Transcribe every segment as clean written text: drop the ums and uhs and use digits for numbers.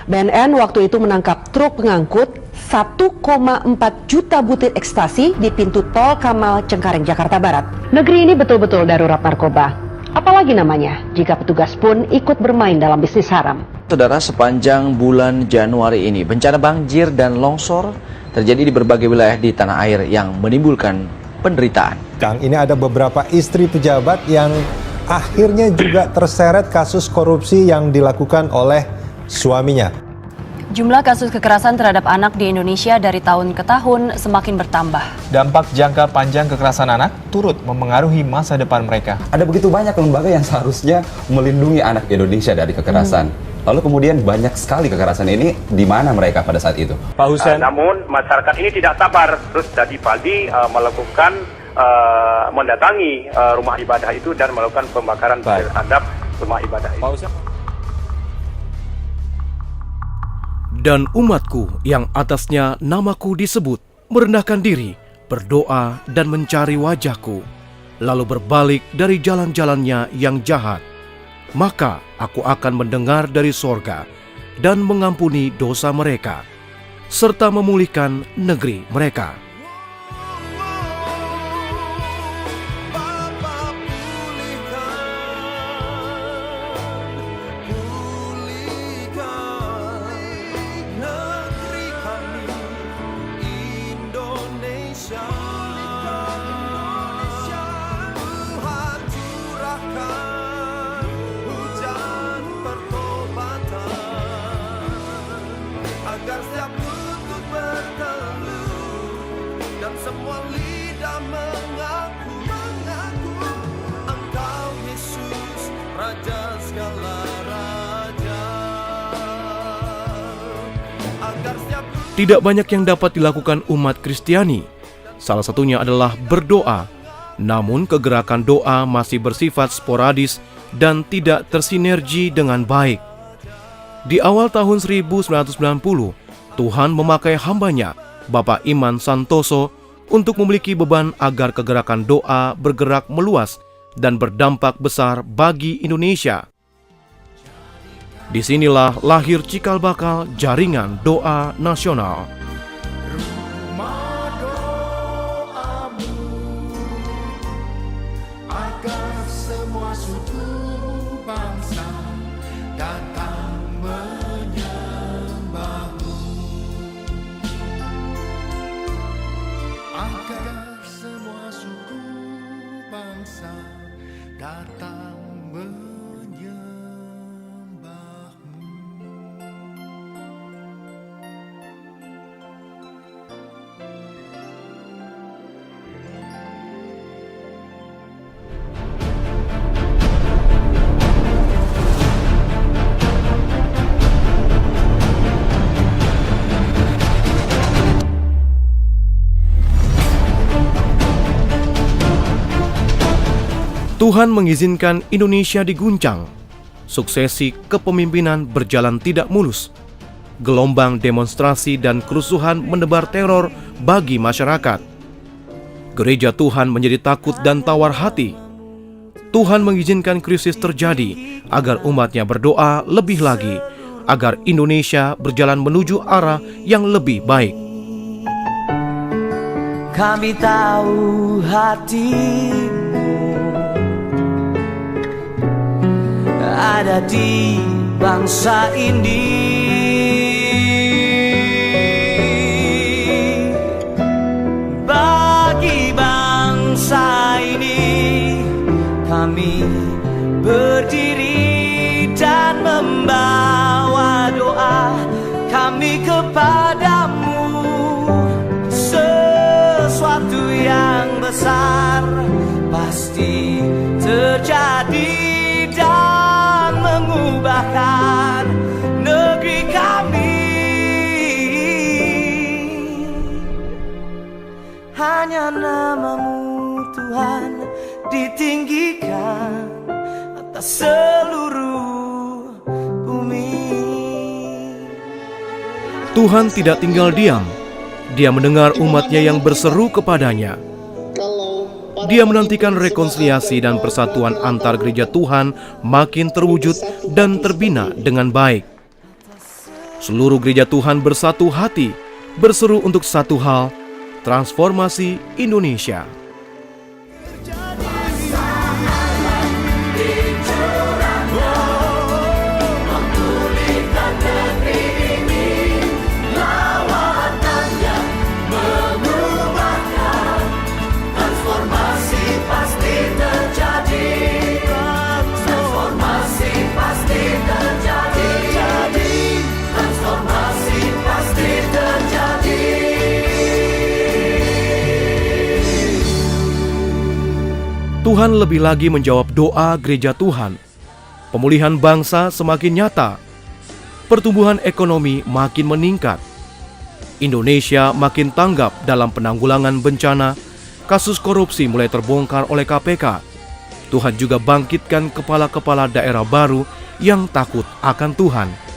BNN waktu itu menangkap truk pengangkut 1,4 juta butir ekstasi di pintu tol Kamal Cengkareng, Jakarta Barat. Negeri ini betul-betul darurat narkoba. Apalagi namanya jika petugas pun ikut bermain dalam bisnis haram. Saudara, sepanjang bulan Januari ini bencana banjir dan longsor terjadi di berbagai wilayah di tanah air yang menimbulkan penderitaan. Kang, ini ada beberapa istri pejabat yang akhirnya juga terseret kasus korupsi yang dilakukan oleh suaminya. Jumlah kasus kekerasan terhadap anak di Indonesia dari tahun ke tahun semakin bertambah. Dampak jangka panjang kekerasan anak turut memengaruhi masa depan mereka. Ada begitu banyak lembaga yang seharusnya melindungi anak Indonesia dari kekerasan. Lalu kemudian banyak sekali kekerasan ini, di mana mereka pada saat itu? Pak Husen. Namun masyarakat ini tidak sabar, terus tadi pagi melakukan mendatangi rumah ibadah itu dan melakukan pembakaran terhadap rumah ibadah itu. Dan umatku yang atasnya namaku disebut, merendahkan diri, berdoa dan mencari wajahku, lalu berbalik dari jalan-jalannya yang jahat. Maka aku akan mendengar dari sorga dan mengampuni dosa mereka, serta memulihkan negeri mereka. Agar setiap lutut berteluh dan semua lidah mengaku Engkau Yesus, Raja segala raja. Agar setiap Tidak banyak yang dapat dilakukan umat Kristiani. Salah satunya adalah berdoa. Namun kegerakan doa masih bersifat sporadis dan tidak tersinergi dengan baik. Di awal tahun 1990, Tuhan memakai hambanya, Bapak Iman Santoso, untuk memiliki beban agar kegerakan doa bergerak meluas dan berdampak besar bagi Indonesia. Disinilah lahir cikal bakal Jaringan Doa Nasional. agar semua suku bangsa datang menyembahmu. Agar semua suku bangsa datang menyembahmu. Tuhan mengizinkan Indonesia diguncang. Suksesi kepemimpinan berjalan tidak mulus. Gelombang demonstrasi dan kerusuhan menebar teror bagi masyarakat. Gereja Tuhan menjadi takut dan tawar hati. Tuhan mengizinkan krisis terjadi agar umatnya berdoa lebih lagi, agar Indonesia berjalan menuju arah yang lebih baik. Kami tahu hatimu ada di bangsa ini. Bagi bangsa ini kami berdiri dan membawa doa kami kepadamu. Sesuatu yang besar pasti terjadi dan mengubahkan negeri kami. Hanya namamu Tuhan ditinggikan atas seluruh bumi. Tuhan tidak tinggal diam. Dia mendengar umatnya yang berseru kepadanya. Dia menantikan rekonsiliasi dan persatuan antar gereja Tuhan makin terwujud dan terbina dengan baik. Seluruh gereja Tuhan bersatu hati, berseru untuk satu hal, transformasi Indonesia. Tuhan lebih lagi menjawab doa gereja Tuhan. Pemulihan bangsa semakin nyata. Pertumbuhan ekonomi makin meningkat. Indonesia makin tanggap dalam penanggulangan bencana. Kasus korupsi mulai terbongkar oleh KPK. Tuhan juga bangkitkan kepala-kepala daerah baru yang takut akan Tuhan.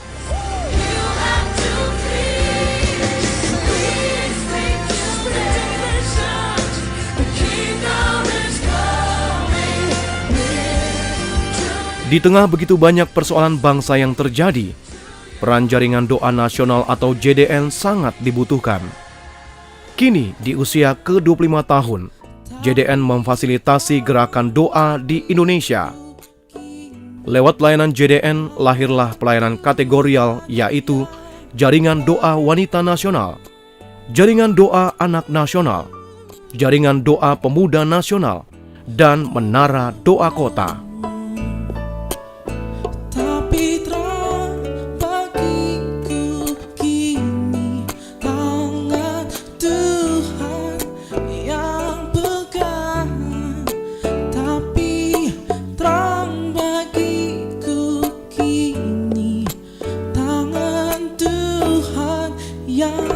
Di tengah begitu banyak persoalan bangsa yang terjadi, peran Jaringan Doa Nasional atau JDN sangat dibutuhkan. Kini di usia ke-25 tahun, JDN memfasilitasi gerakan doa di Indonesia. Lewat pelayanan JDN lahirlah pelayanan kategorial, yaitu Jaringan Doa Wanita Nasional, Jaringan Doa Anak Nasional, Jaringan Doa Pemuda Nasional, dan Menara Doa Kota. yang